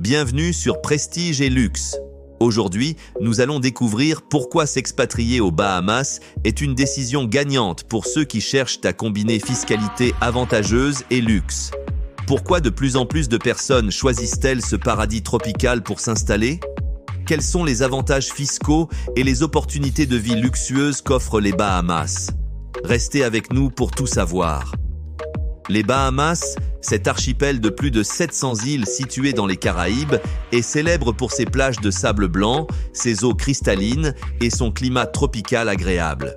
Bienvenue sur Prestige et Luxe. Aujourd'hui, nous allons découvrir pourquoi s'expatrier aux Bahamas est une décision gagnante pour ceux qui cherchent à combiner fiscalité avantageuse et luxe. Pourquoi de plus en plus de personnes choisissent-elles ce paradis tropical pour s'installer? Quels sont les avantages fiscaux et les opportunités de vie luxueuses qu'offrent les Bahamas? Restez avec nous pour tout savoir. Les Bahamas, cet archipel de plus de 700 îles situé dans les Caraïbes, est célèbre pour ses plages de sable blanc, ses eaux cristallines et son climat tropical agréable.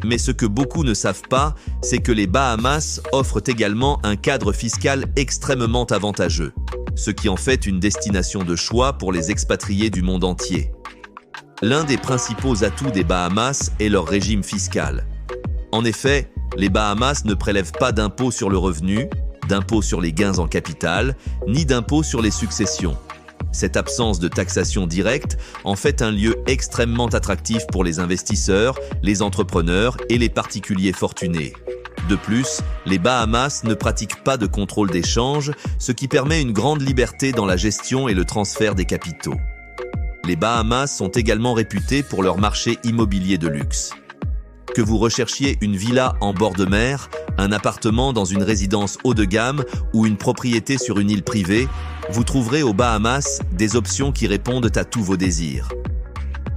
Mais ce que beaucoup ne savent pas, c'est que les Bahamas offrent également un cadre fiscal extrêmement avantageux, ce qui en fait une destination de choix pour les expatriés du monde entier. L'un des principaux atouts des Bahamas est leur régime fiscal. En effet, les Bahamas ne prélèvent pas d'impôt sur le revenu, d'impôt sur les gains en capital, ni d'impôt sur les successions. Cette absence de taxation directe en fait un lieu extrêmement attractif pour les investisseurs, les entrepreneurs et les particuliers fortunés. De plus, les Bahamas ne pratiquent pas de contrôle d'échange, ce qui permet une grande liberté dans la gestion et le transfert des capitaux. Les Bahamas sont également réputés pour leur marché immobilier de luxe. Que vous recherchiez une villa en bord de mer, un appartement dans une résidence haut de gamme ou une propriété sur une île privée, vous trouverez aux Bahamas des options qui répondent à tous vos désirs.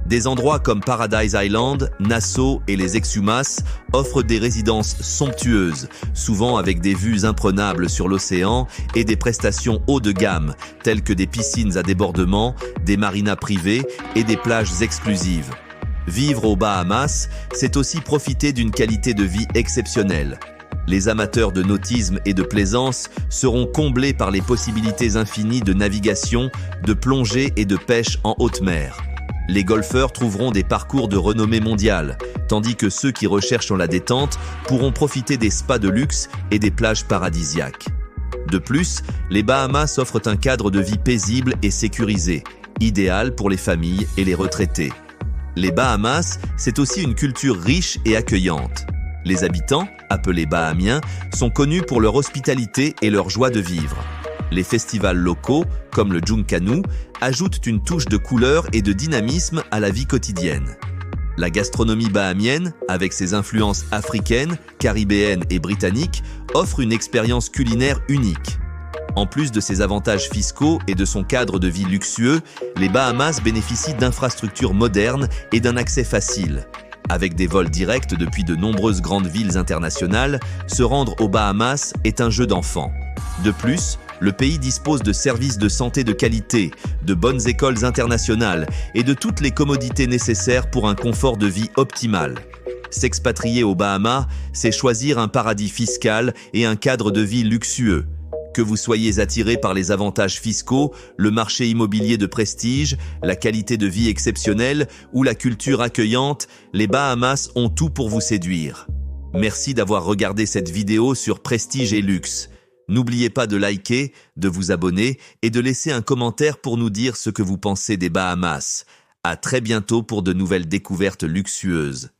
Des endroits comme Paradise Island, Nassau et les Exumas offrent des résidences somptueuses, souvent avec des vues imprenables sur l'océan et des prestations haut de gamme, telles que des piscines à débordement, des marinas privés et des plages exclusives. Vivre aux Bahamas, c'est aussi profiter d'une qualité de vie exceptionnelle. Les amateurs de nautisme et de plaisance seront comblés par les possibilités infinies de navigation, de plongée et de pêche en haute mer. Les golfeurs trouveront des parcours de renommée mondiale, tandis que ceux qui recherchent la détente pourront profiter des spas de luxe et des plages paradisiaques. De plus, les Bahamas offrent un cadre de vie paisible et sécurisé, idéal pour les familles et les retraités. Les Bahamas, c'est aussi une culture riche et accueillante. Les habitants, appelés Bahamiens, sont connus pour leur hospitalité et leur joie de vivre. Les festivals locaux, comme le Junkanoo, ajoutent une touche de couleur et de dynamisme à la vie quotidienne. La gastronomie bahamienne, avec ses influences africaines, caribéennes et britanniques, offre une expérience culinaire unique. En plus de ses avantages fiscaux et de son cadre de vie luxueux, les Bahamas bénéficient d'infrastructures modernes et d'un accès facile. Avec des vols directs depuis de nombreuses grandes villes internationales, se rendre aux Bahamas est un jeu d'enfant. De plus, le pays dispose de services de santé de qualité, de bonnes écoles internationales et de toutes les commodités nécessaires pour un confort de vie optimal. S'expatrier aux Bahamas, c'est choisir un paradis fiscal et un cadre de vie luxueux. Que vous soyez attiré par les avantages fiscaux, le marché immobilier de prestige, la qualité de vie exceptionnelle ou la culture accueillante, les Bahamas ont tout pour vous séduire. Merci d'avoir regardé cette vidéo sur Prestige et Luxe. N'oubliez pas de liker, de vous abonner et de laisser un commentaire pour nous dire ce que vous pensez des Bahamas. À très bientôt pour de nouvelles découvertes luxueuses.